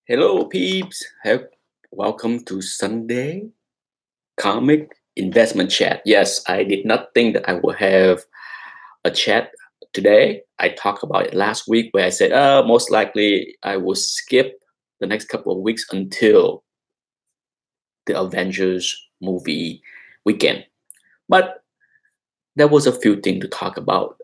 Hello, peeps. Welcome to Sunday Comic Investment Chat. Yes, I did not think that I would have a chat today. I talked about it last week where I said, most likely I will skip the next couple of weeks until the Avengers movie weekend. But there was a few things to talk about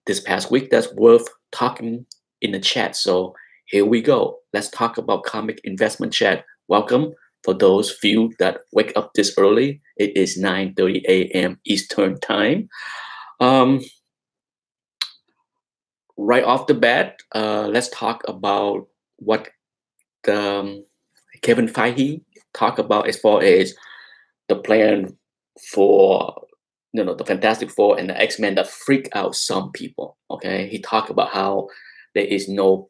this past week that's worth talking in the chat. So here we go. Let's talk about Comic Investment Chat. Welcome for those few that wake up this early. It is 9:30 a.m. Eastern Time. Um, right off the bat, let's talk about what Kevin Feige talked about as far as the plan for the Fantastic Four and the X-Men that freak out some people. Okay, he talked about how there is no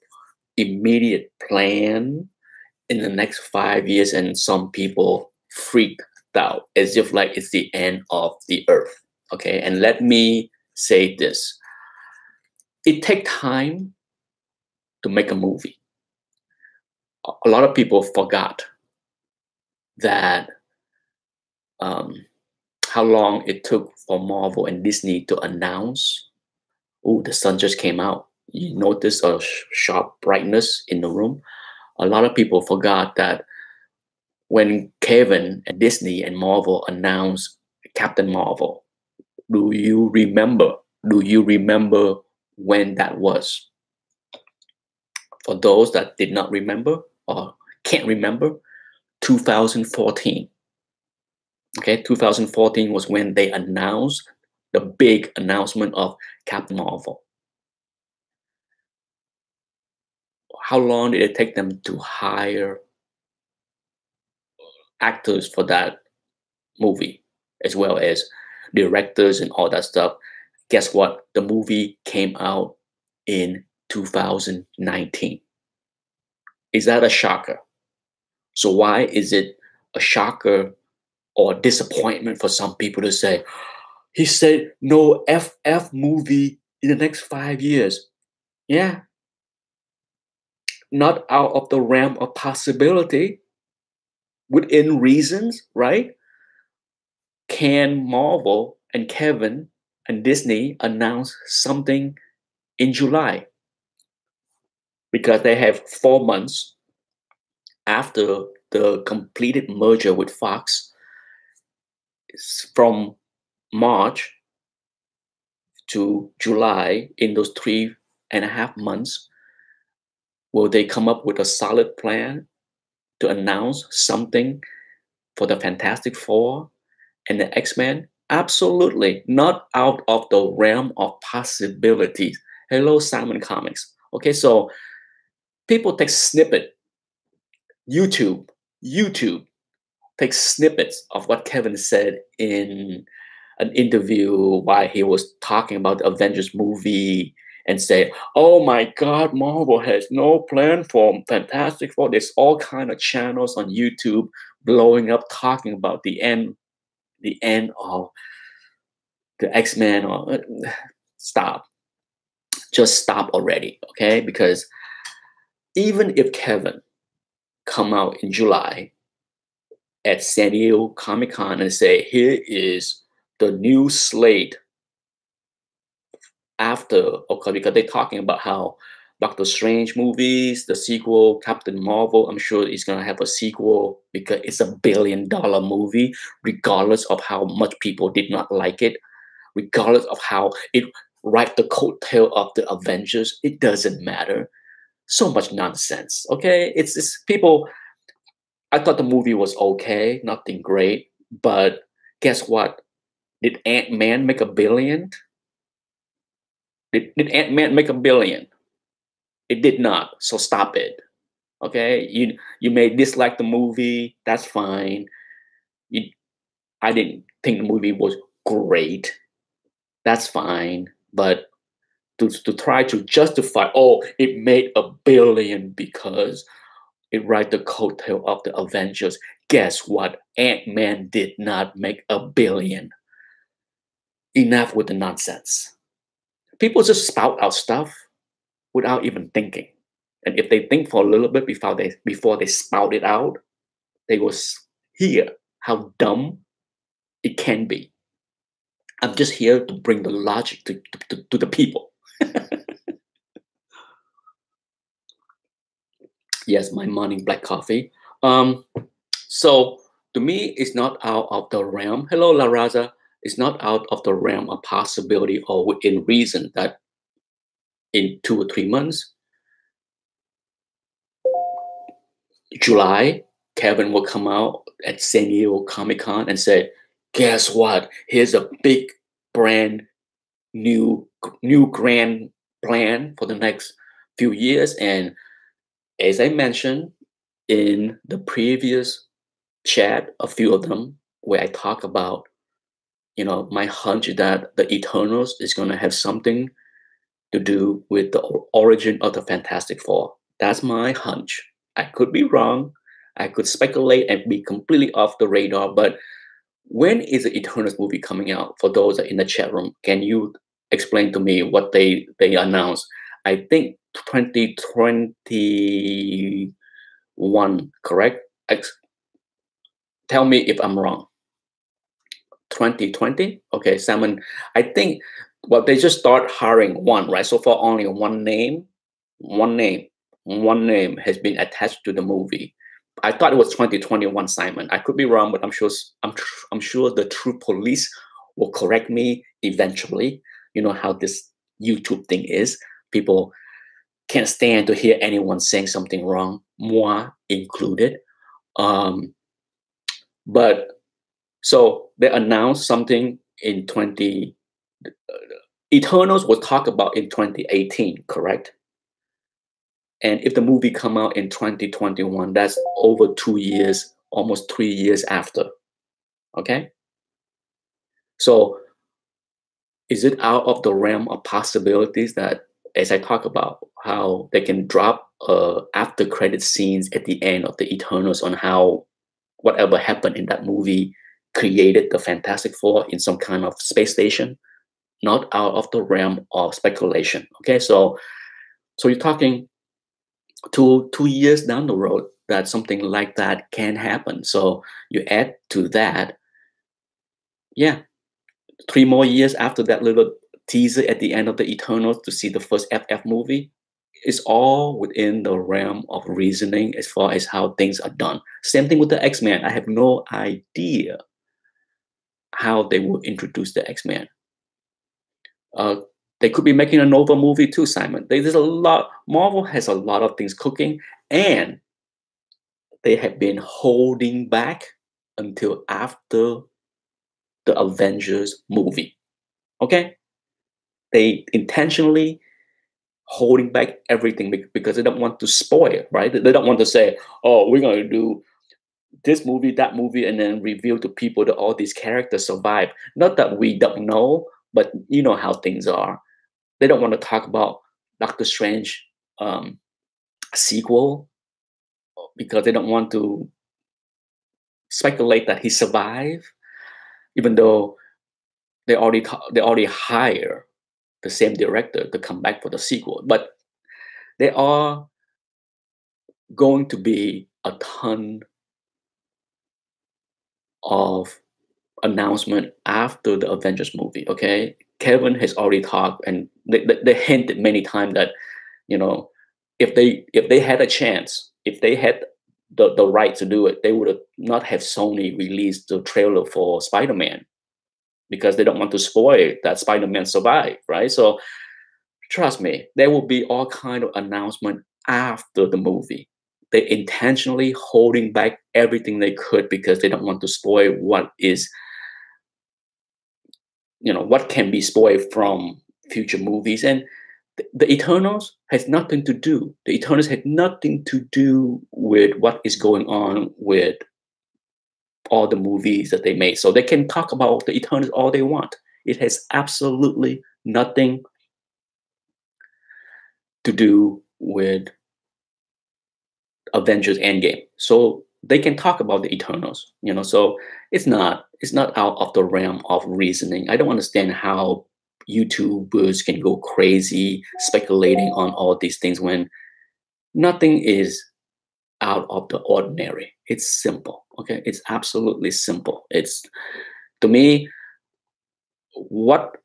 immediate plan in the next 5 years, and some people freaked out as if like it's the end of the earth. Okay, and let me say this: it takes time to make a movie. A lot of people forgot that how long it took for Marvel and Disney to announce, "Oh, the sun just came out." You notice a sharp brightness in the room. A lot of people forgot that when Kevin and Disney and Marvel announced Captain Marvel, do you remember? Do you remember when that was? For those that did not remember or can't remember, 2014. Okay, 2014 was when they announced the big announcement of Captain Marvel. How long did it take them to hire actors for that movie, as well as directors and all that stuff? Guess what? The movie came out in 2019. Is that a shocker? So why is it a shocker or disappointment for some people to say, he said no FF movie in the next 5 years? Yeah, not out of the realm of possibility, within reasons, right? Can Marvel and Kevin and Disney announce something in July? Because they have 4 months after the completed merger with Fox. From March to July, in those 3.5 months, will they come up with a solid plan to announce something for the Fantastic Four and the X-Men? Absolutely not out of the realm of possibilities. Hello, Simon Comics. Okay, so people take YouTube, YouTube takes snippets of what Kevin said in an interview while he was talking about the Avengers movie and say, "Oh my God, Marvel has no plan for Fantastic Four." There's all kind of channels on YouTube blowing up talking about the end of the X-Men. Or stop, just stop already, okay? Because even if Kevin come out in July at San Diego Comic-Con and say, "Here is the new slate after," okay, because they're talking about how Doctor Strange movies, the sequel, Captain Marvel, I'm sure it's gonna have a sequel because it's a $1 billion movie, regardless of how much people did not like it, regardless of how it ride the coattail of the Avengers, it doesn't matter. So much nonsense. Okay, it's people. I thought the movie was okay, nothing great, but guess what? Did Ant-Man make a billion? Did Ant-Man make a billion? It did not. So stop it. Okay, you may dislike the movie. That's fine. You, I didn't think the movie was great. That's fine. But to try to justify, oh, it made a billion because it ride the coattail of the Avengers. Guess what? Ant-Man did not make a billion. Enough with the nonsense. People just spout out stuff without even thinking. And if they think for a little bit before they spout it out, they will hear how dumb it can be. I'm just here to bring the logic to the people. Yes, my morning black coffee. So to me, it's not out of the realm. Hello, La Raza. It's not out of the realm of possibility or within reason that in 2 or 3 months, July, Kevin will come out at San Diego Comic Con and say, "Guess what? Here's a big, brand new grand plan for the next few years." And as I mentioned in the previous chat, a few of them where I talk about, my hunch that the Eternals is going to have something to do with the origin of the Fantastic Four. That's my hunch. I could be wrong. I could speculate and be completely off the radar. But when is the Eternals movie coming out? For those in the chat room, can you explain to me what they announced? I think 2021, correct? Tell me if I'm wrong. 2020? Okay, Simon. I think, well, they just start hiring one, right? So far, only one name has been attached to the movie. I thought it was 2021, Simon. I could be wrong, but I'm sure the true police will correct me eventually. You know how this YouTube thing is. People can't stand to hear anyone saying something wrong, moi included. But so they announced something in Eternals was talked about in 2018, correct? And if the movie come out in 2021, that's over 2 years, almost 3 years after. Okay? So is it out of the realm of possibilities that, as I talk about, how they can drop after credit scenes at the end of the Eternals on how whatever happened in that movie created the Fantastic Four in some kind of space station? Not out of the realm of speculation. Okay, so you're talking 2 years down the road that something like that can happen. So you add to that, 3 more years after that little teaser at the end of the Eternals to see the first FF movie. Is all within the realm of reasoning as far as how things are done. Same thing with the X-Men. I have no idea how they will introduce the X-Men. They could be making a Nova movie too, Simon. There's a lot. Marvel has a lot of things cooking, and they have been holding back until after the Avengers movie. Okay? They intentionally holding back everything because they don't want to spoil it, right? They don't want to say, "Oh, we're going to do this movie, that movie," and then reveal to people that all these characters survive. Not that we don't know, but you know how things are. They don't want to talk about Doctor Strange sequel because they don't want to speculate that he survived, even though they already hire the same director to come back for the sequel. But there are going to be a ton of announcement after the Avengers movie. Okay, Kevin has already talked, and they hinted many times that, if they had a chance, if they had the right to do it, they would have not have Sony released the trailer for Spider-Man because they don't want to spoil that Spider-Man survived, right? So trust me, there will be all kind of announcement after the movie. They intentionally holding back everything they could because they don't want to spoil what is, what can be spoiled from future movies. And the Eternals has nothing to do. The Eternals had nothing to do with what is going on with all the movies that they made. So they can talk about the Eternals all they want. It has absolutely nothing to do with Avengers Endgame. So they can talk about the Eternals, so it's not out of the realm of reasoning. I don't understand how YouTubers can go crazy speculating on all these things when Nothing is out of the ordinary. It's simple. Okay, it's absolutely simple. It's, to me, what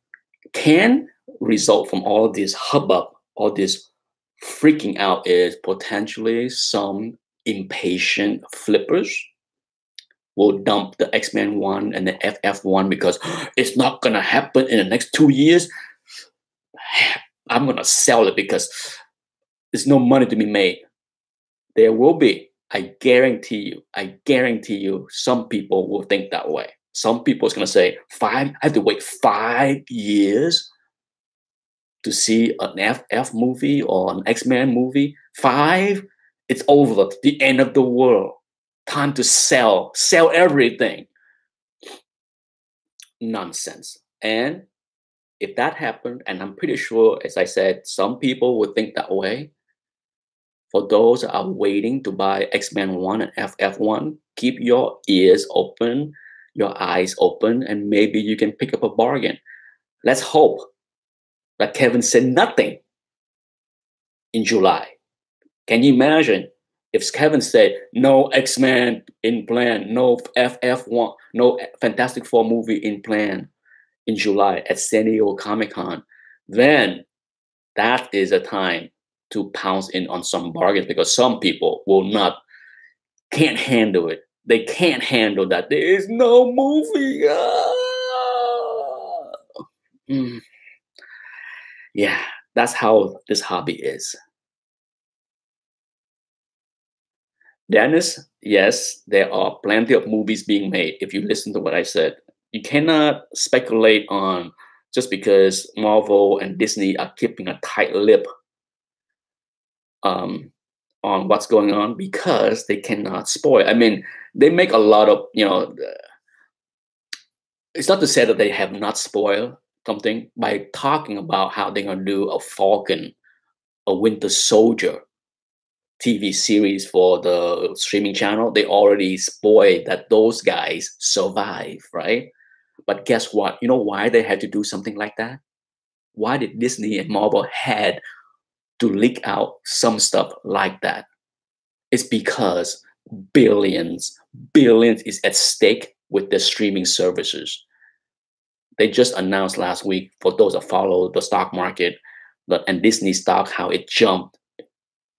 can result from all this hubbub, all this freaking out, is potentially some impatient flippers will dump the X-Men 1 and the FF1 because it's not gonna happen in the next 2 years. I'm gonna sell it because there's no money to be made. There will be. I guarantee you, some people will think that way. Some people is gonna say, I have to wait 5 years to see an FF movie or an X-Men movie. Five, it's over. The end of the world. Time to sell everything. Nonsense. And if that happened, and I'm pretty sure, as I said, some people would think that way. For those that are waiting to buy X-Men 1 and FF1, keep your ears open, your eyes open, and maybe you can pick up a bargain. Let's hope that Kevin said nothing in July. Can you imagine if Kevin said no X-Men in plan, no FF1, no Fantastic Four movie in plan in July at San Diego Comic-Con? Then that is a time to pounce in on some bargains, because some people can't handle it. They can't handle that there is no movie. Yeah, that's how this hobby is. Dennis, yes, there are plenty of movies being made. If you listen to what I said, you cannot speculate on just because Marvel and Disney are keeping a tight lip on what's going on, because they cannot spoil. I mean, they make a lot of, it's not to say that they have not spoiled something by talking about how they're going to do a Falcon, a Winter Soldier TV series for the streaming channel. They already spoiled that those guys survive, right? But guess what? You know why they had to do something like that? Why did Disney and Marvel had to leak out some stuff like that? It's because billions is at stake with the streaming services. They just announced last week, for those that follow the stock market, and Disney stock, how it jumped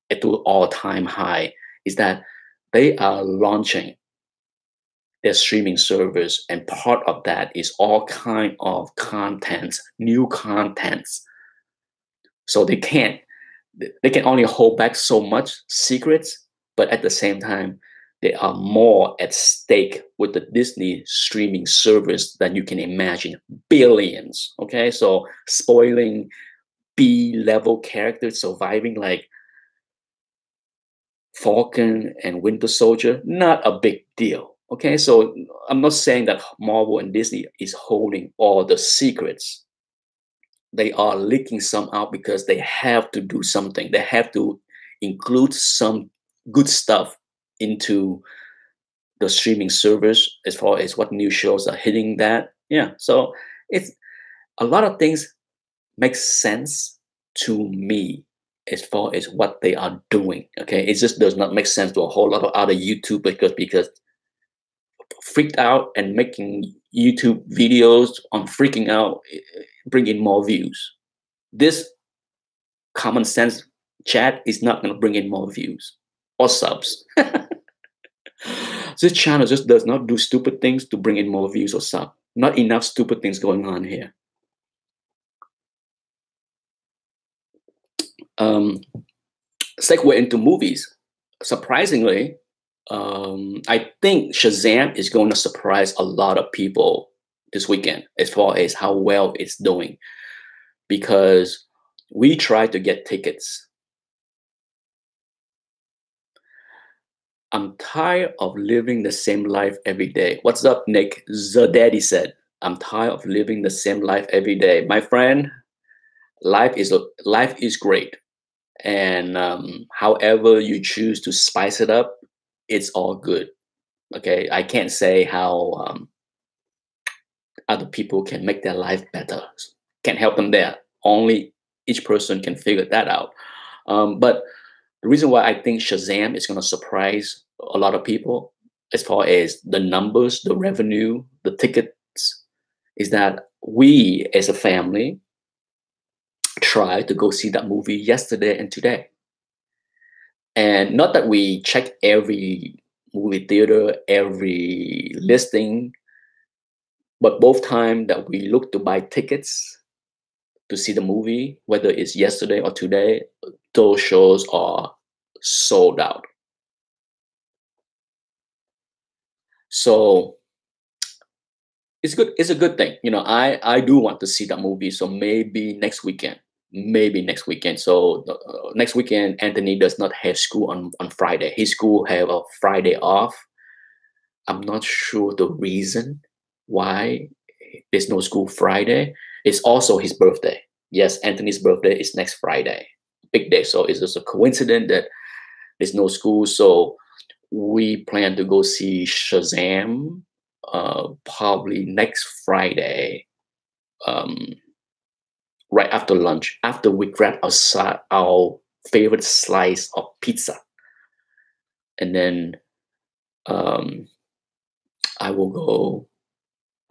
to all-time high, is that they are launching their streaming service, and part of that is all kind of contents, new contents. So they can only hold back so much secrets, but at the same time, there are more at stake with the Disney streaming service than you can imagine. Billions. Okay, so spoiling B-level characters surviving like Falcon and Winter Soldier, not a big deal. Okay, so I'm not saying that Marvel and Disney is holding all the secrets. They are leaking some out because they have to do something. They have to include some good stuff into the streaming service as far as what new shows are hitting that. Yeah, so it's a lot of things make sense to me as far as what they are doing. Okay, it just does not make sense to a whole lot of other YouTube, because freaked out and making YouTube videos on freaking out bring in more views. This common sense chat is not going to bring in more views or subs. This channel just does not do stupid things to bring in more views or sub. Not enough stupid things going on here. Segue into movies. Surprisingly, I think Shazam is going to surprise a lot of people this weekend as far as how well it's doing, because we tried to get tickets. I'm tired of living the same life every day. What's up, Nick? The Daddy said, I'm tired of living the same life every day. My friend, life is great. And however you choose to spice it up, it's all good. Okay, I can't say how other people can make their life better. Can't help them there. Only each person can figure that out. But The reason why I think Shazam is going to surprise a lot of people as far as the numbers, the revenue, the tickets, is that we as a family tried to go see that movie yesterday and today. And not that we check every movie theater, every listing, but both time that we look to buy tickets to see the movie, whether it's yesterday or today, those shows are sold out. So it's good. It's a good thing. I do want to see that movie. So maybe next weekend. Maybe next weekend. So next weekend, Anthony does not have school on Friday. His school have a Friday off. I'm not sure the reason why there's no school Friday. It's also his birthday. Yes, Anthony's birthday is next Friday. Big day. So it's just a coincidence that there's no school. So we plan to go see Shazam probably next Friday, right after lunch, after we grab our favorite slice of pizza. And then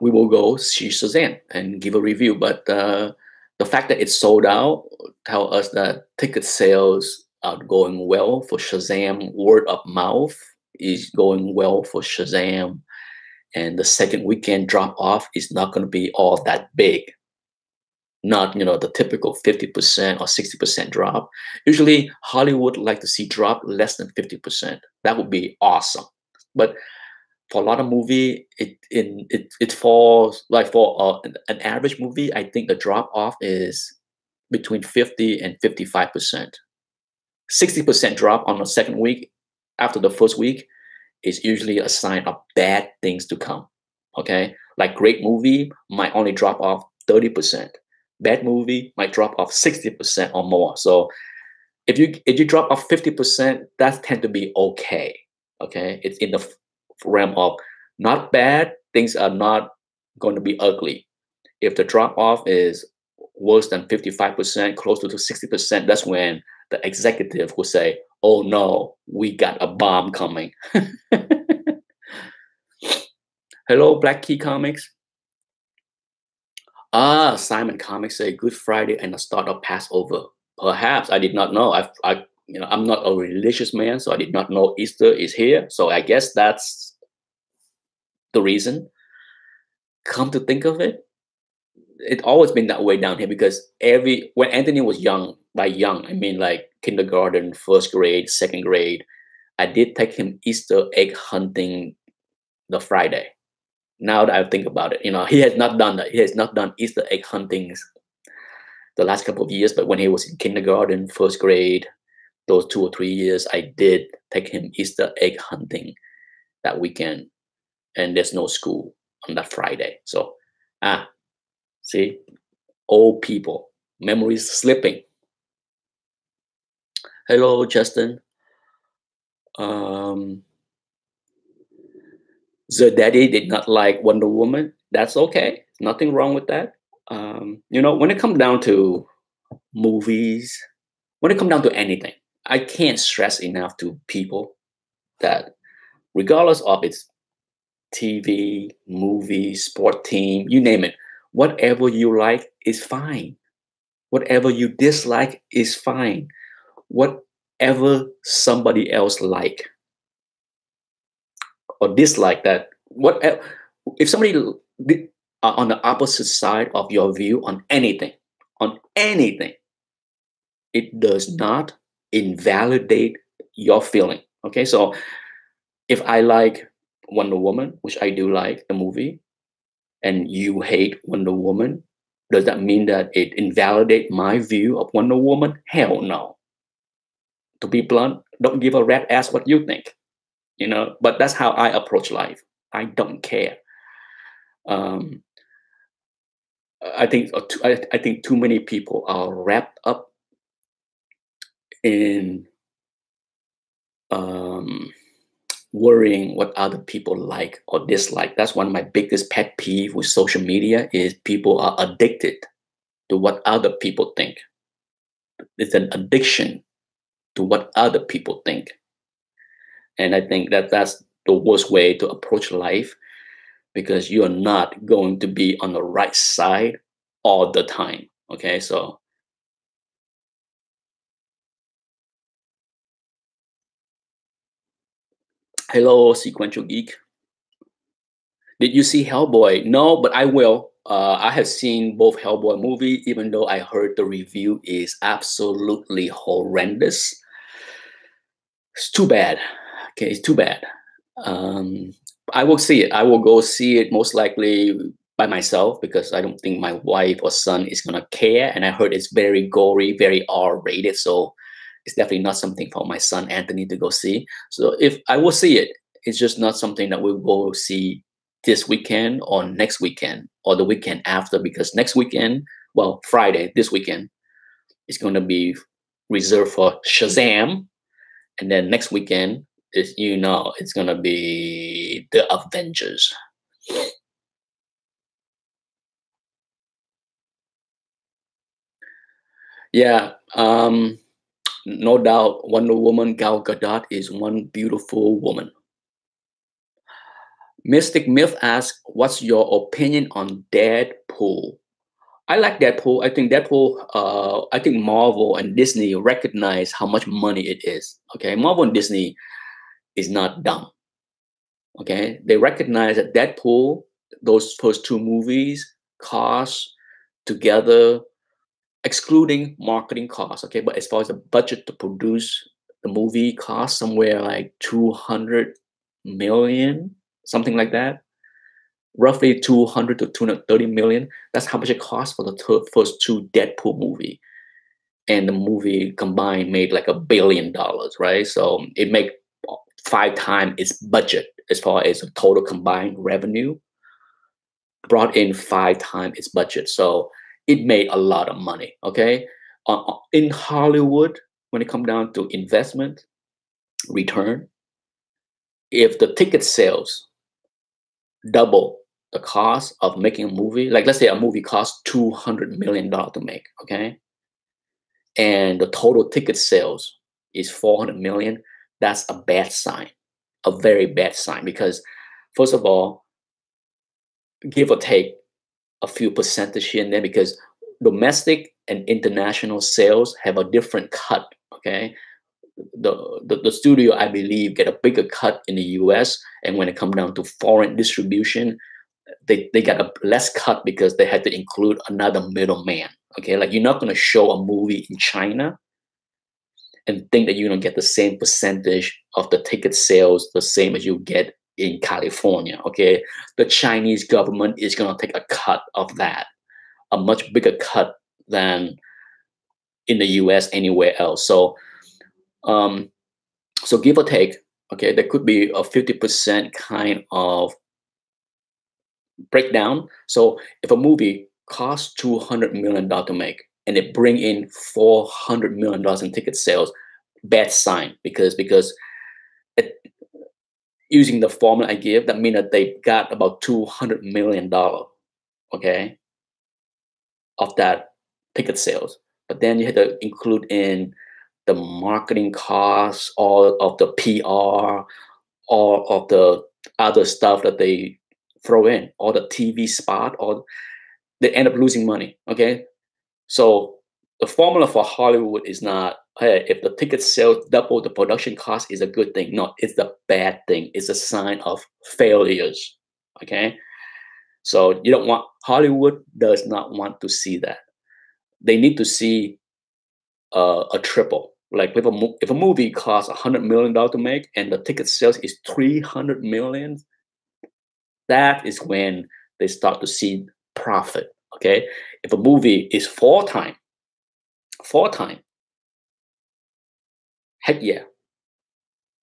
we will go see Shazam and give a review. But the fact that it's sold out tell us that ticket sales are going well for Shazam. Word of mouth is going well for Shazam. And the second weekend drop off is not going to be all that big. Not, the typical 50% or 60% drop. Usually Hollywood like to see drop less than 50%. That would be awesome. But for a lot of movie, it falls like for an average movie. I think the drop off is between 50 and 55%. 60% drop on the second week after the first week is usually a sign of bad things to come. Okay, like great movie might only drop off 30%. Bad movie might drop off 60% or more. So if you drop off 50%, that tend to be okay. Okay, it's in the realm of not bad. Things are not going to be ugly. If the drop off is worse than 55%, closer to 60%, that's when the executive will say, "Oh no, we got a bomb coming." Hello, Black Key Comics. Simon Comics say Good Friday and the start of Passover. Perhaps I did not know. I'm not a religious man, so I did not know Easter is here. So I guess that's the reason. Come to think of it, it's always been that way down here because when Anthony was young, by young I mean like kindergarten, first grade, second grade, I did take him Easter egg hunting the Friday. Now that I think about it, he has not done that. He has not done Easter egg hunting the last couple of years, but when he was in kindergarten, first grade, those 2 or 3 years, I did take him Easter egg hunting that weekend, and there's no school on that Friday. So, see, old people, memories slipping. Hello, Justin. The daddy did not like Wonder Woman. That's okay. Nothing wrong with that. When it comes down to movies, when it comes down to anything, I can't stress enough to people that regardless of its TV, movie, sport team, you name it, whatever you like is fine. Whatever you dislike is fine. Whatever somebody else like or dislike, that whatever, if somebody are on the opposite side of your view on anything, it does not invalidate your feeling. Okay, so if I like Wonder Woman, which I do like the movie, and you hate Wonder Woman, does that mean that it invalidates my view of Wonder Woman? Hell no. To be blunt, don't give a rat ass what you think. But that's how I approach life. I don't care. I think too many people are wrapped up in worrying what other people like or dislike. That's one of my biggest pet peeve with social media is people are addicted to what other people think. It's an addiction. to what other people think. And I think that that's the worst way to approach life, because you're not going to be on the right side all the time. Okay, so hello, Sequential Geek. Did you see Hellboy? No, but I will. I have seen both Hellboy movie, even though I heard the review is absolutely horrendous. It's too bad. Okay, it's too bad. Um, I will see it. I will go see it most likely by myself, because I don't think my wife or son is gonna care. And I heard it's very gory, very R-rated, so it's definitely not something for my son Anthony to go see. So if I will see it, it's just not something that we'll go see this weekend or next weekend or the weekend after, because next weekend, well, Friday, this weekend, is going to be reserved for Shazam, and then next weekend is, it's going to be the Avengers. Yeah, no doubt, Wonder Woman Gal Gadot is one beautiful woman. Mystic Myth asks, "What's your opinion on Deadpool?" I like Deadpool. I think Deadpool. I think Marvel and Disney recognize how much money it is. Okay, Marvel and Disney is not dumb. Okay, they recognize that Deadpool, those first two movies, cost together, excluding marketing costs. Okay, but as far as the budget to produce the movie, cost somewhere like 200 million, something like that, roughly 200 to 230 million. That's how much it cost for the first two Deadpool movie. And the movie combined made like $1 billion, right? So it made 5 times its budget as far as the total combined revenue, brought in 5 times its budget. So it made a lot of money, okay? In Hollywood, when it comes down to investment, return, if the ticket sales double the cost of making a movie, like let's say a movie costs $200 million to make, okay? And the total ticket sales is 400 million, that's a bad sign, a very bad sign. Because first of all, give or take a few percentage here and there, because domestic and international sales have a different cut, okay? The studio, I believe, get a bigger cut in the US, and when it comes down to foreign distribution, they got a less cut because they had to include another middleman. Okay, like you're not going to show a movie in China and think that you're going to get the same percentage of the ticket sales, the same as you get in California. Okay, the Chinese government is going to take a cut of that, a much bigger cut than in the US anywhere else. Um, so give or take, okay, there could be a 50% kind of breakdown. So if a movie costs $200 million to make and it bring in $400 million in ticket sales, bad sign, because it, using the formula I give, that means that they got about $200 million, okay, of that ticket sales. But then you had to include in the marketing costs, all of the PR, all of the other stuff that they throw in, all the TV spot, or they end up losing money. Okay, so the formula for Hollywood is not, hey, if the ticket sales double the production cost is a good thing. No, it's a bad thing. It's a sign of failures. Okay, so you don't want, Hollywood does not want to see that. They need to see a triple. Like if a movie costs $100 million to make and the ticket sales is 300 million, that is when they start to see profit. Okay, if a movie is four time, heck yeah,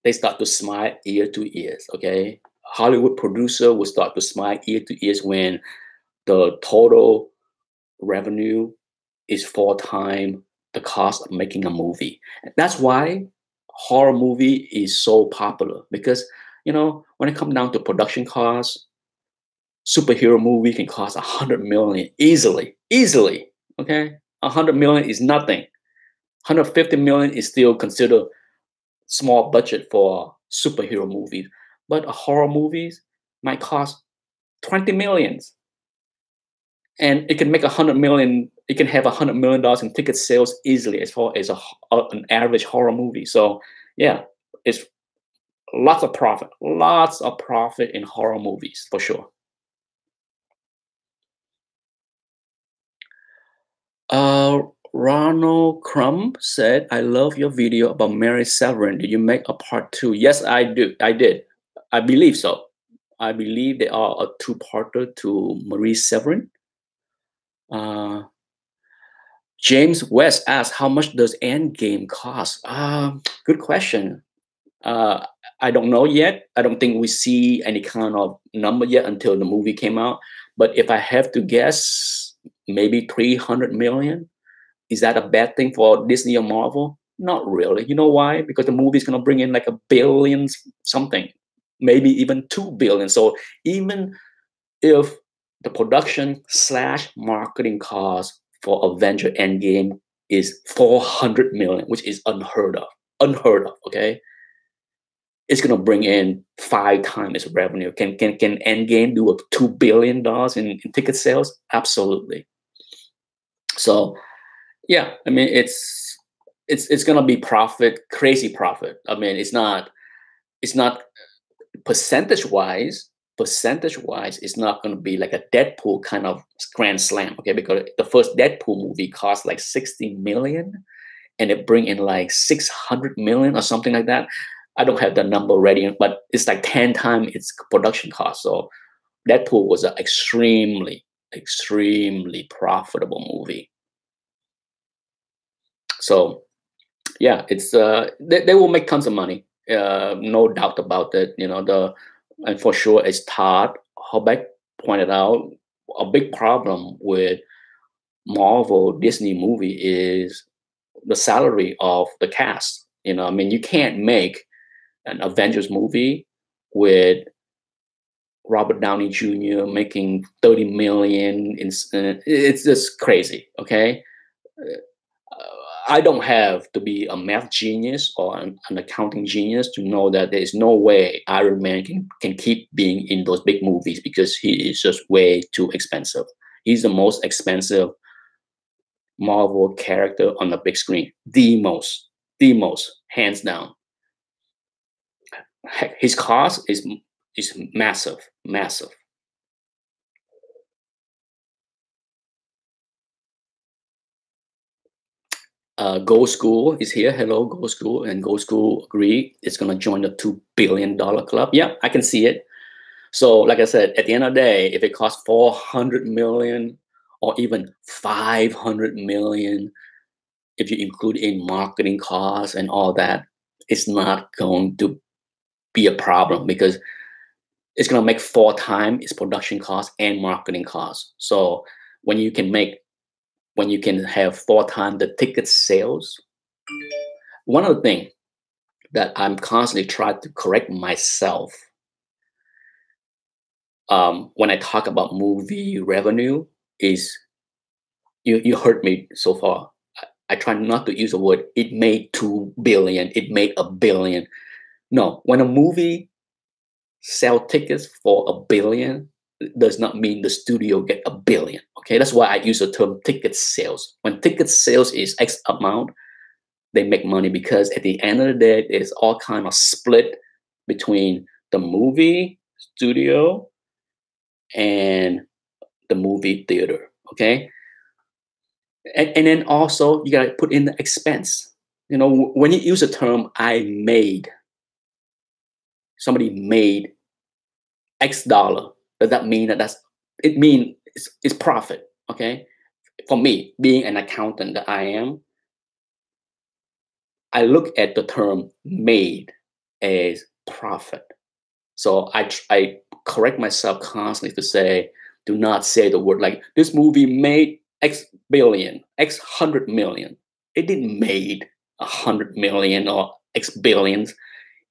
they start to smile ear to ears. Okay, Hollywood producer will start to smile ear to ears when the total revenue is 4 times the cost of making a movie. That's why horror movie is so popular, because when it comes down to production costs, superhero movie can cost 100 million easily. Okay, 100 million is nothing. 150 million is still considered small budget for superhero movies, but a horror movies might cost 20 millions, and it can make 100 million. It can have $100 million in ticket sales easily, as far as an average horror movie. So yeah, it's lots of profit in horror movies for sure. Uh, Ronald Crumb said, "I love your video about Mary Severin. Did you make a part two?" Yes, I do. I did. I believe so. I believe they are a two-parter to Marie Severin. Uh, James West asked, "How much does Endgame cost?" Good question. Uh, I don't know yet. I don't think we see any kind of number yet until the movie came out. But if I have to guess, maybe 300 million. Is that a bad thing for Disney or Marvel? Not really. You know why? Because the movie's gonna bring in like a billion something, maybe even 2 billion. So even if the production slash marketing cost for Avenger Endgame is 400 million, which is unheard of. Okay, it's gonna bring in 5 times its revenue. Can Endgame do a $2 billion in ticket sales? Absolutely. So yeah, I mean it's gonna be profit, crazy profit. I mean it's not percentage wise, it's not gonna be like a Deadpool kind of grand slam, okay? Because the first Deadpool movie cost like 60 million and it bring in like 600 million or something like that. I don't have the number ready, but it's like 10 times its production cost. So Deadpool was an extremely profitable movie. So yeah, it's they will make tons of money, no doubt about it. And for sure, as Todd Hobeck pointed out, a big problem with Marvel Disney movie is the salary of the cast. I mean, you can't make an Avengers movie with Robert Downey Jr. making 30 million. It's just crazy. Okay, I don't have to be a math genius or an accounting genius to know that there is no way Iron Man can keep being in those big movies because he is just way too expensive. He's the most expensive Marvel character on the big screen. The most, hands down. Heck, his cost is massive. Gold School is here. Hello, Gold School. And Gold School agree it's going to join the $2 billion club. Yeah, I can see it. So, like I said, at the end of the day, if it costs 400 million or even 500 million, if you include in marketing costs and all that, it's not going to be a problem because it's going to make 4 times its production costs and marketing costs. So when you can have 4 times the ticket sales, one of the things that I'm constantly trying to correct myself when I talk about movie revenue is you heard me so far. I try not to use the word it made 2 billion, it made a billion. No, when a movie sell tickets for a billion, it does not mean the studio get a billion. Okay, that's why I use the term ticket sales. When ticket sales is X amount, they make money because at the end of the day, it's all kind of split between the movie studio and the movie theater. Okay, and then also you gotta put in the expense. When you use the term somebody made X dollar, does that mean it mean it's profit? Okay, for me, being an accountant that I am, I look at the term made as profit. So I correct myself constantly to say, do not say the word like this movie made X billion, X 100 million. It didn't made 100 million or X billions.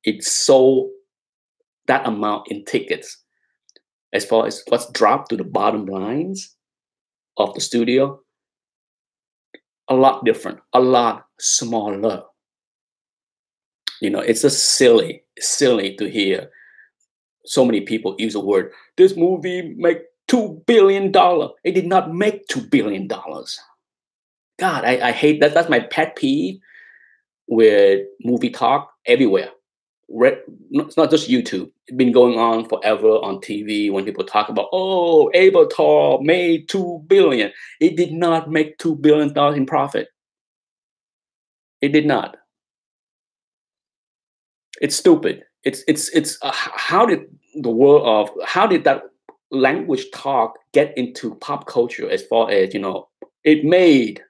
It sold that amount in tickets. As far as what's dropped to the bottom lines of the studio, a lot different, a lot smaller. It's just silly to hear so many people use the word, this movie make $2 billion. It did not make $2 billion. God, I hate that. That's my pet peeve with movie talk everywhere. It's not just YouTube. It's been going on forever on TV when people talk about, oh, Avatar made $2 billion. It did not make $2 billion in profit. It did not. It's stupid. It's how did that language talk get into pop culture as far as it made.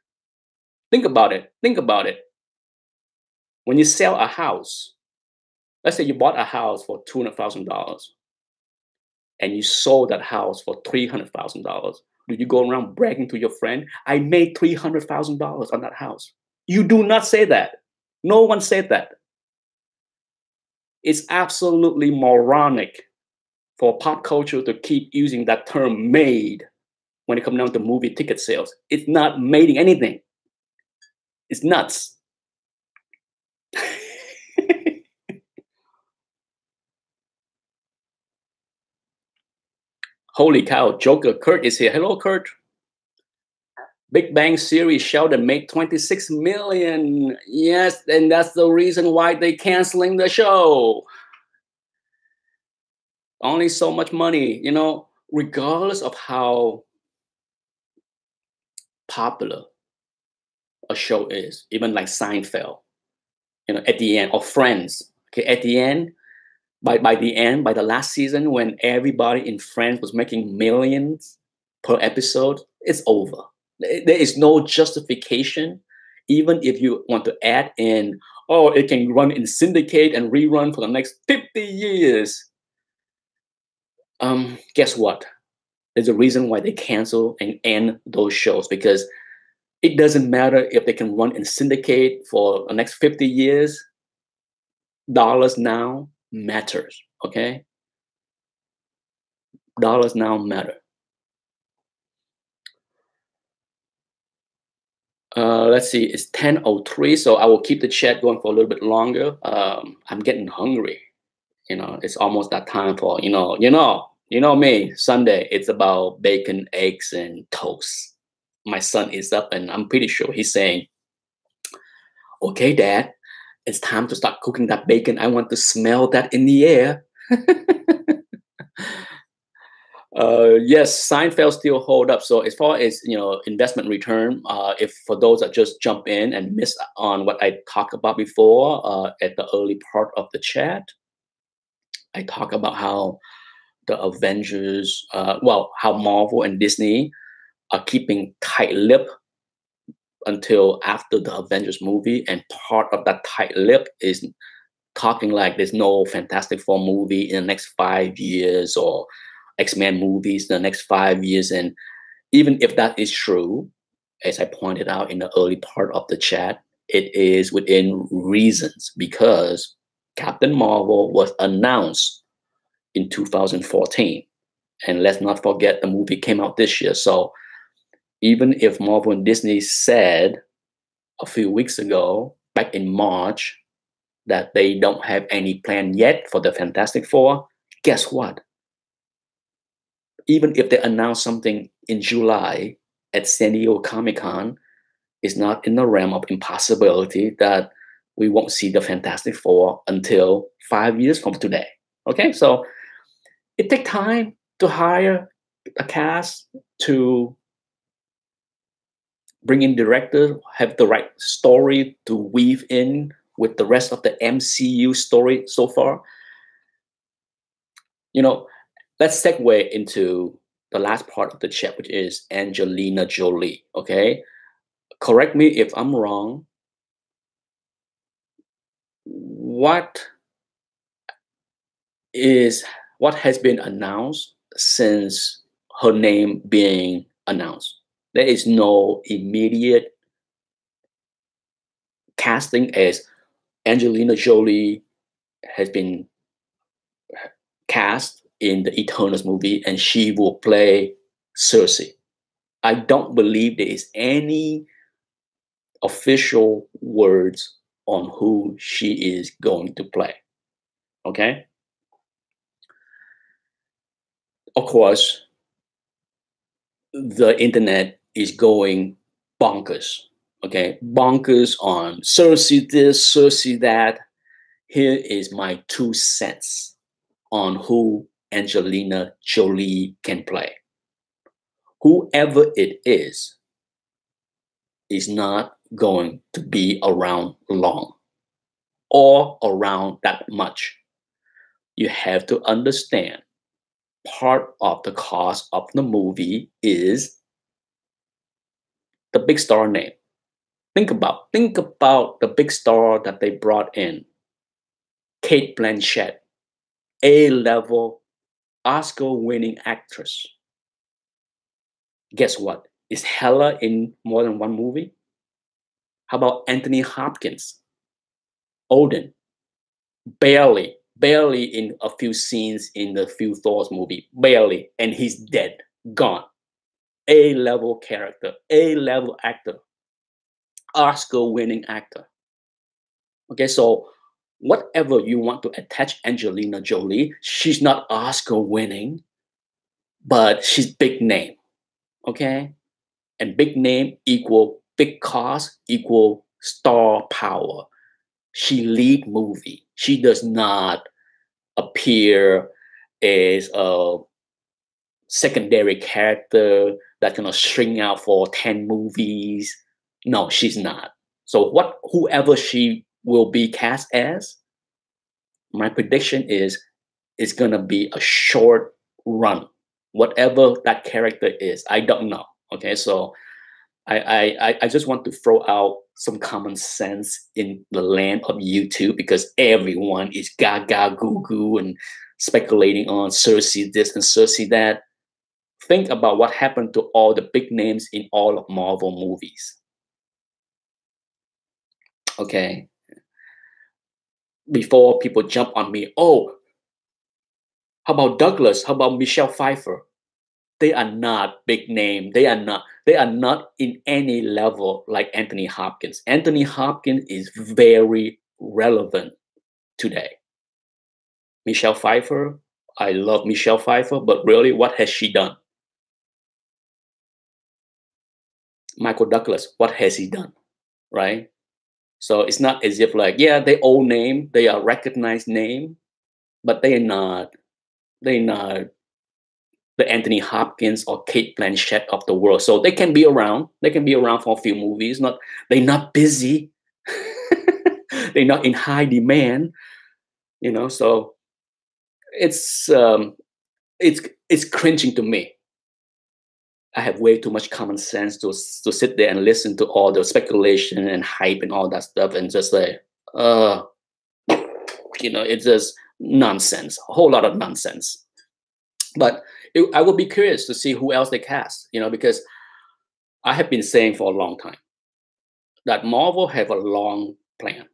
Think about it. Think about it. When you sell a house, let's say you bought a house for $200,000 and you sold that house for $300,000. Do you go around bragging to your friend, I made $300,000 on that house? You do not say that. No one said that. It's absolutely moronic for pop culture to keep using that term made when it comes down to movie ticket sales. It's not making anything. It's nuts. Holy cow, Joker Kurt is here. Hello, Kurt. Big Bang Series Sheldon made 26 million. Yes, and that's the reason why they canceling the show. Only so much money, regardless of how popular a show is, even like Seinfeld, at the end, or Friends. Okay, at the end, by the last season, when everybody in Friends was making millions per episode, it's over. There is no justification, even if you want to add in, oh, it can run in syndicate and rerun for the next 50 years. Guess what? There's a reason why they cancel and end those shows, because it doesn't matter if they can run in syndicate for the next 50 years. Dollars now matters, okay? Dollars now matter. Let's see, it's 10:03, so I will keep the chat going for a little bit longer. I'm getting hungry. It's almost that time for, me, Sunday, it's about bacon, eggs, and toast. My son is up and I'm pretty sure he's saying, okay, Dad, it's time to start cooking that bacon. I want to smell that in the air. Yes, Seinfeld still hold up. So as far as investment return, if for those that just jump in and miss on what I talked about before at the early part of the chat, I talk about how the Avengers, how Marvel and Disney are keeping tight lip until after the Avengers movie, and part of that tight lip is talking like there's no Fantastic Four movie in the next 5 years or X-Men movies in the next 5 years. And even if that is true, as I pointed out in the early part of the chat, it is within reasons, because Captain Marvel was announced in 2014. And let's not forget the movie came out this year. So even if Marvel and Disney said a few weeks ago, back in March, that they don't have any plan yet for the Fantastic Four, guess what? Even if they announce something in July at San Diego Comic-Con, it's not in the realm of impossibility that we won't see the Fantastic Four until 5 years from today. Okay, so it takes time to hire a cast, to bring in directors, have the right story to weave in with the rest of the MCU story so far. Let's segue into the last part of the chat, which is Angelina Jolie. Okay, correct me if I'm wrong. What has been announced since her name being announced? There is no immediate casting as Angelina Jolie has been cast in the Eternals movie and she will play Cersei. I don't believe there is any official words on who she is going to play. Okay? Of course, the internet is going bonkers. Okay? Bonkers on Cersei this, Cersei that. Here is my 2 cents on who Angelina Jolie can play. Whoever it is not going to be around long or around that much. You have to understand part of the cost of the movie is the big star name. Think about the big star that they brought in. Cate Blanchett, A-level Oscar-winning actress. Guess what? Is Hela in more than one movie? How about Anthony Hopkins? Odin. Barely in a few scenes in the few Thor's movie. Barely. And he's dead. Gone. A-level character. A-level actor. Oscar-winning actor. Okay, so whatever you want to attach Angelina Jolie, she's not Oscar-winning, but she's big name. Okay? And big name equal big cost equal star power. She lead movie. She does not appear as a secondary character that's gonna string out for 10 movies. No, she's not. So whoever she will be cast as, my prediction is it's gonna be a short run. Whatever that character is, I don't know. Okay, so I just want to throw out some common sense in the land of YouTube because everyone is gaga goo goo and speculating on Cersei this and Cersei that. Think about what happened to all the big names in all of Marvel movies. Okay. Before people jump on me, oh, how about Douglas? How about Michelle Pfeiffer? They are not big name. They are not in any level like Anthony Hopkins. Anthony Hopkins is very relevant today. Michelle Pfeiffer, I love Michelle Pfeiffer, but really, what has she done? Michael Douglas, what has he done? Right? So it's not as if like, yeah, they old name, they are recognized name, but they're not the Anthony Hopkins or Cate Blanchett of the world. So they can be around. They can be around for a few movies. They're not busy. They're not in high demand. So it's cringing to me. I have way too much common sense to sit there and listen to all the speculation and hype and all that stuff and just say, it's just nonsense, a whole lot of nonsense. But I would be curious to see who else they cast, because I have been saying for a long time that Marvel have a long plan,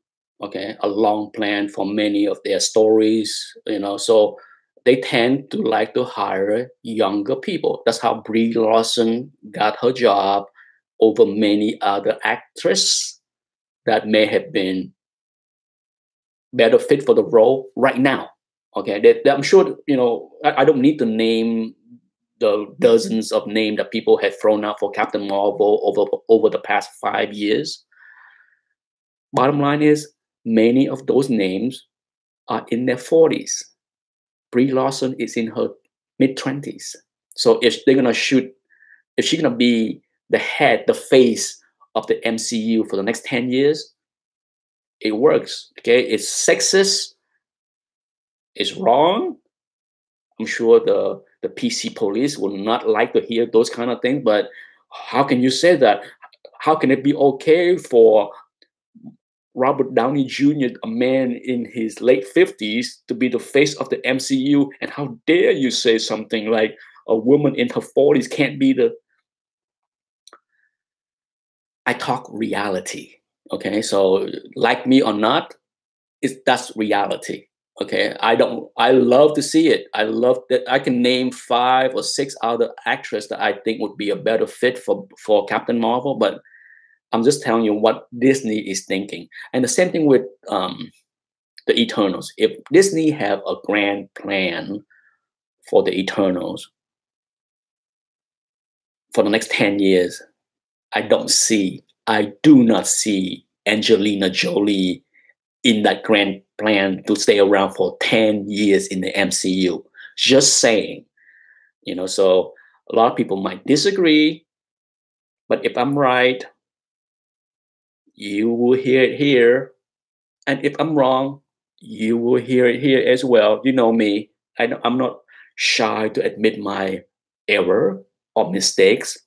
okay, a long plan for many of their stories, so they tend to like to hire younger people. That's how Brie Larson got her job over many other actresses that may have been better fit for the role right now. Okay, I'm sure, I don't need to name the dozens of names that people have thrown out for Captain Marvel over the past 5 years. Bottom line is, many of those names are in their 40s. Brie Larson is in her mid-20s. So if she's gonna be the head, the face of the MCU for the next 10 years, it works. Okay, it's sexist, it's wrong. I'm sure the PC police will not like to hear those kind of things, but how can you say that? How can it be okay for Robert Downey Jr., a man in his late 50s, to be the face of the MCU? And how dare you say something like a woman in her 40s can't be the... I talk reality, okay? So like me or not, that's reality, okay? I love to see it. I love that I can name 5 or 6 other actresses that I think would be a better fit for Captain Marvel, but I'm just telling you what Disney is thinking. And the same thing with the Eternals. If Disney have a grand plan for the Eternals for the next 10 years, I do not see Angelina Jolie in that grand plan to stay around for 10 years in the MCU. Just saying, so a lot of people might disagree, but if I'm right, you will hear it here. And if I'm wrong, you will hear it here as well. You know me, I'm not shy to admit my error or mistakes.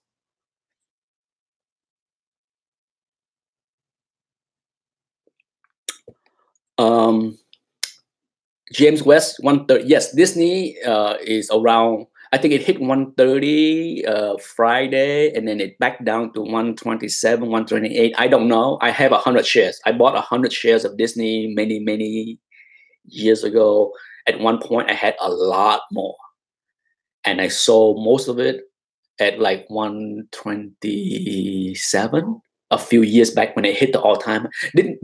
James West 130. Yes, Disney is around. I think it hit 130 Friday, and then it back down to 127, 128. I don't know. I have 100 shares. I bought 100 shares of Disney many years ago. At one point, I had a lot more, and I sold most of it at like 127 a few years back when it hit the all-time.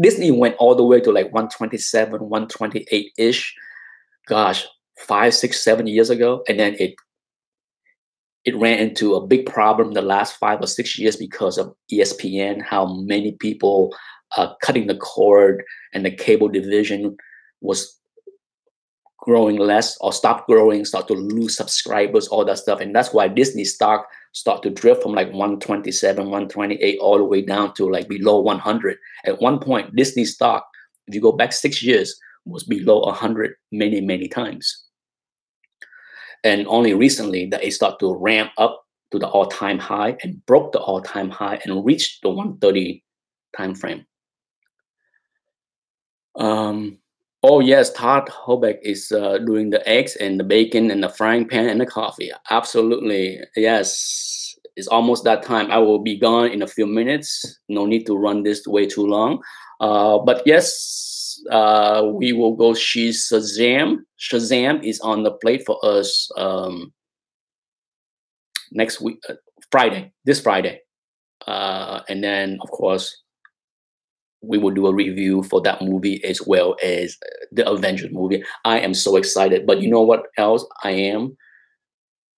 Disney went all the way to like 127, 128-ish. Gosh, 5, 6, 7 years ago. And then it ran into a big problem the last 5 or 6 years because of ESPN, how many people cutting the cord, and the cable division was growing less or stopped growing, start to lose subscribers, all that stuff. And that's why Disney stock start to drift from like 127, 128 all the way down to like below 100. At one point, Disney stock, if you go back 6 years, was below 100 many times. And only recently that it started to ramp up to the all-time high and broke the all-time high and reached the 130 time frame. Oh yes, Todd Hobeck is doing the eggs and the bacon and the frying pan and the coffee. Absolutely, yes. It's almost that time. I will be gone in a few minutes. No need to run this way too long. But yes, we will go. Shazam. Shazam is on the plate for us next week, Friday. This Friday, and then of course, we will do a review for that movie as well as the Avengers movie. I am so excited. But you know what else I am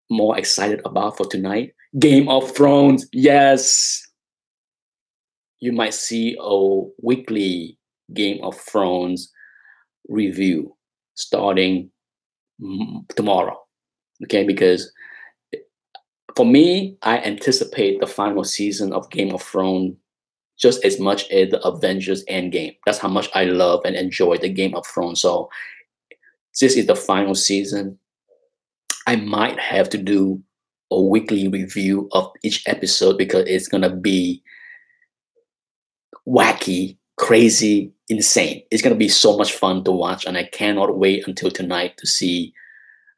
more excited about for tonight? Game of Thrones. Yes. You might see a weekly Game of Thrones review starting tomorrow. Okay, because for me, I anticipate the final season of Game of Thrones just as much as the Avengers Endgame. That's how much I love and enjoy the Game of Thrones. So this is the final season. I might have to do a weekly review of each episode because it's going to be wacky, crazy, insane. It's going to be so much fun to watch, and I cannot wait until tonight to see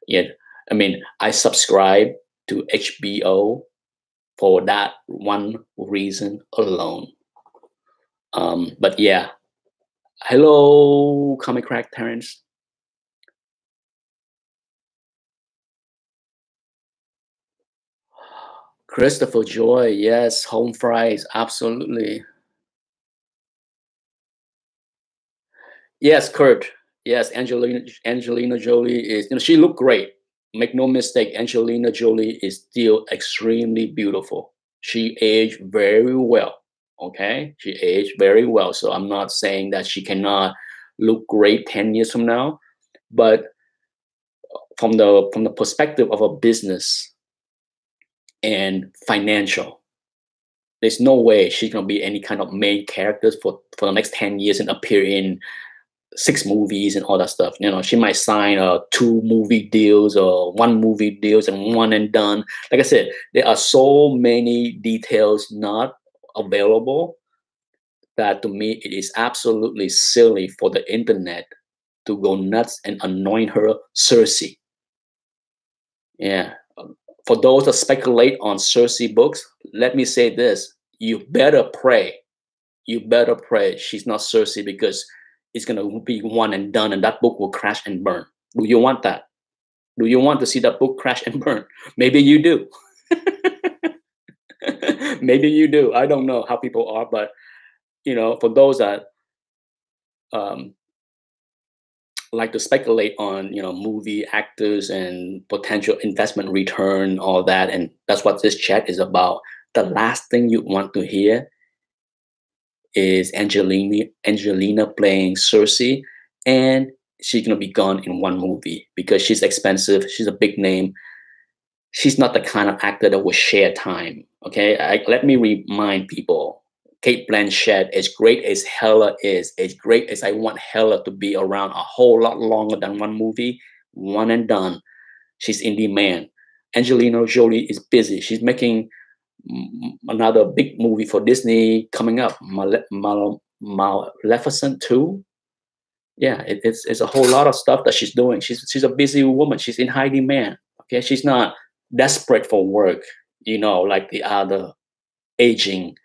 it. I mean, I subscribe to HBO for that one reason alone. But yeah, hello, Comic Crack Terrence. Christopher Joy, yes, home fries, absolutely. Yes, Kurt, yes, Angelina Jolie is, she looked great. Make no mistake, Angelina Jolie is still extremely beautiful. She aged very well. Okay, she aged very well. So I'm not saying that she cannot look great 10 years from now, but from the perspective of a business and financial, there's no way she's gonna be any kind of main characters for the next 10 years and appear in 6 movies and all that stuff. She might sign 2 movie deals or 1 movie deals and one and done. Like I said, there are so many details not available that to me it is absolutely silly for the internet to go nuts and anoint her Cersei. Yeah. For those that speculate on Cersei books, let me say this. You better pray. You better pray she's not Cersei, because it's going to be one and done, and that book will crash and burn. Do you want that? Do you want to see that book crash and burn? Maybe you do. Maybe you do. I don't know how people are, but for those that um, like to speculate on movie actors and potential investment return, all that, and that's what this chat is about. The last thing you want to hear is Angelina playing Cersei, and she's gonna be gone in one movie because she's expensive. She's a big name. She's not the kind of actor that will share time. Okay, let me remind people. Kate Blanchett, as great as Hela is, as great as I want Hela to be around a whole lot longer than one movie, one and done. She's in demand. Angelina Jolie is busy. She's making another big movie for Disney coming up, Maleficent 2. Yeah, it's a whole lot of stuff that she's doing. She's a busy woman. She's in high demand. Okay, she's not desperate for work, like the other aging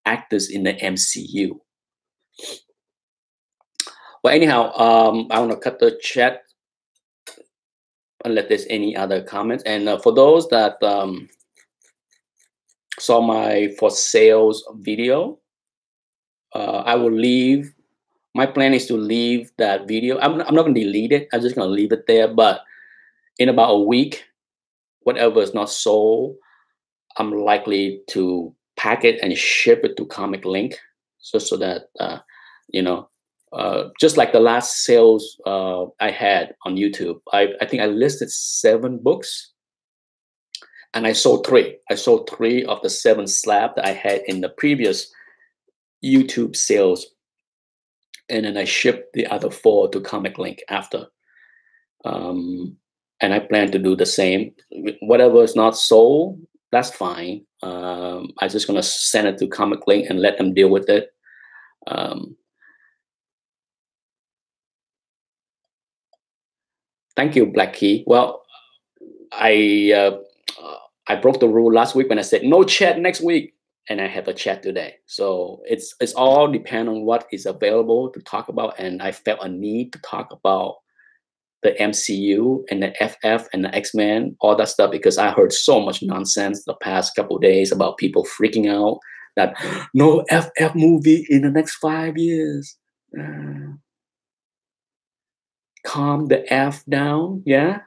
actors in the MCU. Well, anyhow, I want to cut the chat unless there's any other comments. And for those that saw my for sales video, I will leave. My plan is to leave that video. I'm not going to delete it. I'm just going to leave it there. But in about a week, whatever is not sold, I'm likely to pack it and ship it to Comic Link, so that just like the last sales I had on YouTube. I think I listed 7 books, and I sold 3. I sold 3 of the 7 slab that I had in the previous YouTube sales, and then I shipped the other 4 to Comic Link after. And I plan to do the same. Whatever is not sold, that's fine. I'm just gonna send it to Comic Link and let them deal with it. Thank you, Black Key. Well, I broke the rule last week when I said no chat next week, and I have a chat today. So it's all depend on what is available to talk about, and I felt a need to talk about the MCU and the FF and the X-Men, all that stuff, because I heard so much nonsense the past couple of days about people freaking out that no FF movie in the next 5 years. Calm the F down, yeah?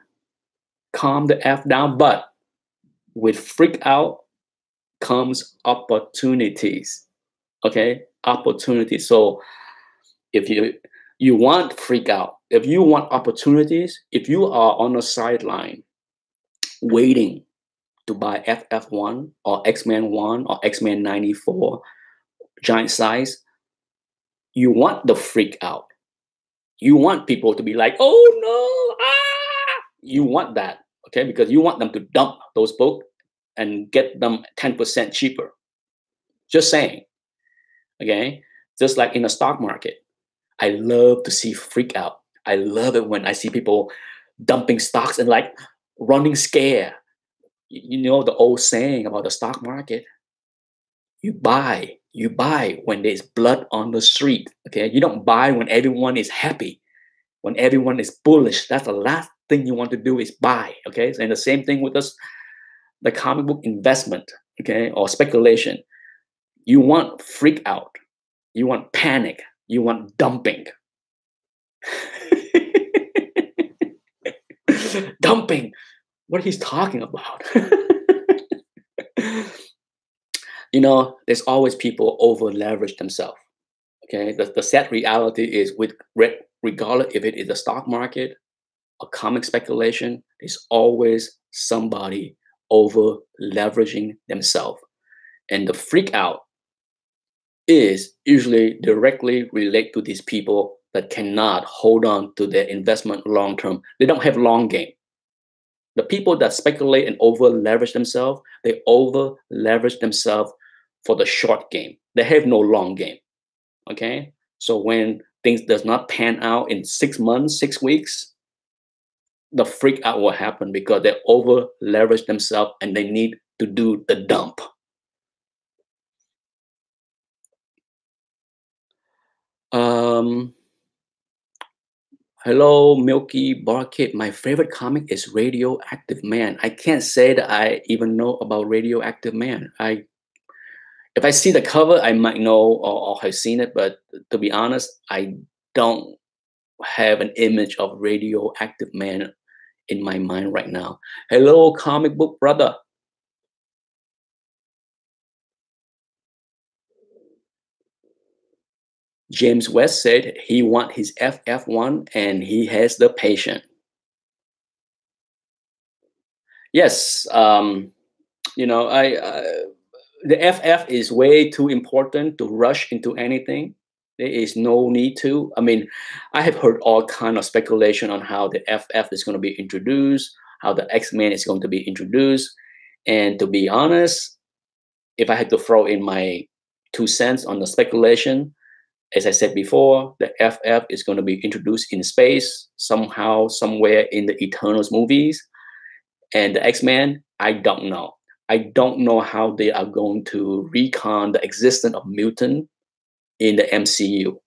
Calm the F down, but with freak out comes opportunities, okay? Opportunities. So if you want freak out, if you want opportunities, if you are on the sideline waiting to buy FF1 or X-Men 1 or X-Men 94 giant size, you want the freak out. You want people to be like, oh no, ah! You want that, okay? Because you want them to dump those books and get them 10% cheaper. Just saying, okay? Just like in the stock market. I love to see freak out. I love it when I see people dumping stocks and like running scare. You know the old saying about the stock market. You buy when there's blood on the street. Okay, you don't buy when everyone is happy, when everyone is bullish. That's the last thing you want to do is buy. Okay, and the same thing with us, the comic book investment. Okay, or speculation. You want freak out. You want panic. You want dumping. Dumping. What he's talking about. There's always people over leverage themselves. Okay, the sad reality is regardless if it is the stock market or comic speculation, there's always somebody over leveraging themselves, and the freak out is usually directly related to these people that cannot hold on to their investment long term. They don't have long game. The people that speculate and over leverage themselves, they over leverage themselves for the short game. They have no long game. Okay, so when things does not pan out in 6 months, 6 weeks, the freak out will happen because they over leverage themselves and they need to do the dump. Hello, Milky Bar Kid. My favorite comic is Radioactive Man. I can't say that I even know about Radioactive Man. If I see the cover, I might know or have seen it, but to be honest, I don't have an image of Radioactive Man in my mind right now. Hello, comic book brother. James West said he want his FF1 and he has the patience. Yes, you know, the FF is way too important to rush into anything. There is no need to. I mean, I have heard all kind of speculation on how the FF is going to be introduced, how the X-Men is going to be introduced. And to be honest, if I had to throw in my 2 cents on the speculation, as I said before, the FF is going to be introduced in space somehow, somewhere in the Eternals movies. And the X-Men, I don't know. I don't know how they are going to recon the existence of mutant in the MCU.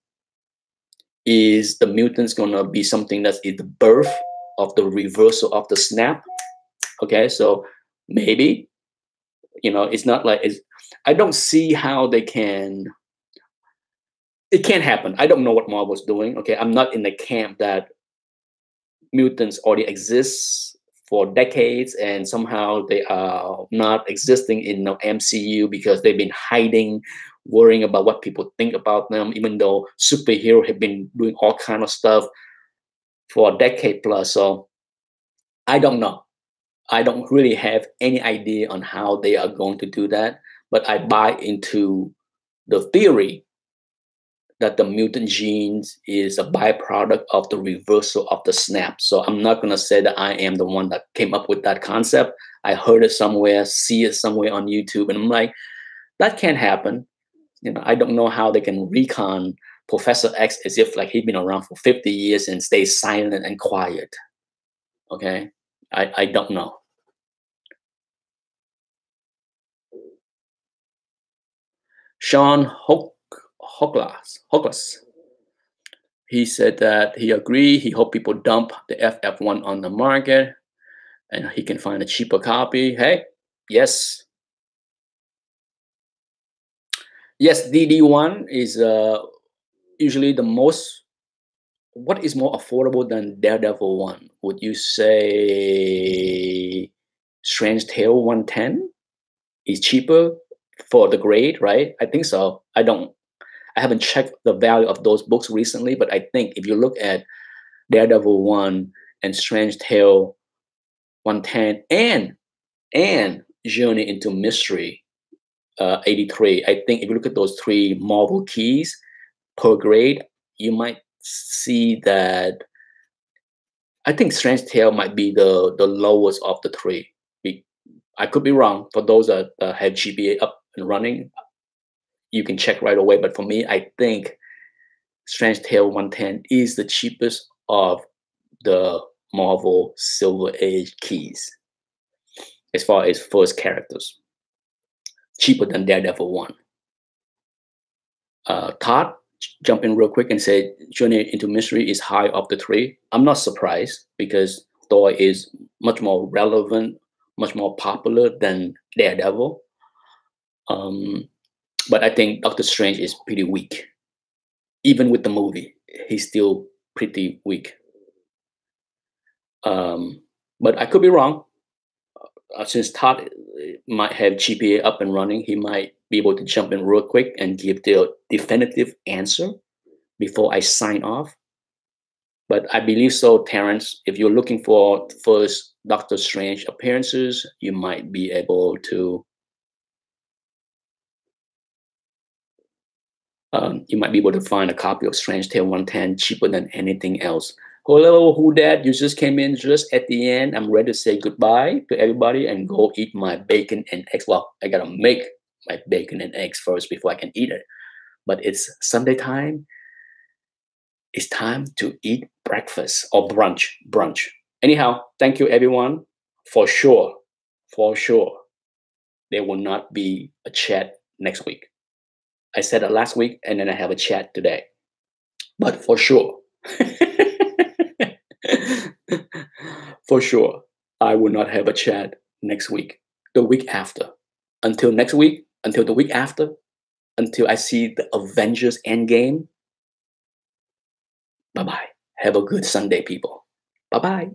Is the mutants going to be something that's the birth of the reversal of the snap? Okay, so maybe, it's not like I don't see how they can. It can't happen. I don't know what Marvel's doing. Okay, I'm not in the camp that mutants already exist for decades and somehow they are not existing in the MCU because they've been hiding, worrying about what people think about them, even though superheroes have been doing all kind of stuff for a decade plus. So I don't know. I don't really have any idea on how they are going to do that, but I buy into the theory that the mutant genes is a byproduct of the reversal of the snap. So I'm not going to say that I am the one that came up with that concept. I heard it somewhere, see it somewhere on YouTube, and I'm like, that can't happen. I don't know how they can recon Professor X as if like he'd been around for 50 years and stay silent and quiet. Okay, I don't know. Sean Hoglas. He said that he agreed. He hoped people dump the FF1 on the market and he can find a cheaper copy. Hey, yes. Yes, DD1 is usually the most. What is more affordable than Daredevil 1? Would you say Strange Tale 110 is cheaper for the grade, right? I think so. I haven't checked the value of those books recently, but I think if you look at Daredevil 1 and Strange Tale 110 and Journey into Mystery 83, I think if you look at those three Marvel keys per grade, you might see that I think Strange Tale might be the lowest of the three. I could be wrong. For those that have GPA up and running, you can check right away. But for me, I think Strange Tale 110 is the cheapest of the Marvel Silver Age keys as far as first characters. Cheaper than Daredevil 1. Todd jump in real quick and say Journey into Mystery is high of the three. I'm not surprised because Thor is much more relevant, much more popular than Daredevil. But I think Doctor Strange is pretty weak. Even with the movie, he's still pretty weak. But I could be wrong. Since Todd might have GPA up and running, he might be able to jump in real quick and give the definitive answer before I sign off. But I believe so, Terrence. If you're looking for first Doctor Strange appearances, you might be able to. You might be able to find a copy of Strange Tale 110 cheaper than anything else. Hello, who dat? You just came in just at the end. I'm ready to say goodbye to everybody and go eat my bacon and eggs. Well, I gotta make my bacon and eggs first before I can eat it. But it's Sunday time. It's time to eat breakfast or brunch. Anyhow, thank you everyone. For sure, there will not be a chat next week. I said it last week and then I have a chat today. But for sure, for sure, I will not have a chat next week, the week after. Until next week, until the week after, until I see the Avengers Endgame. Bye bye. Have a good Sunday, people. Bye bye.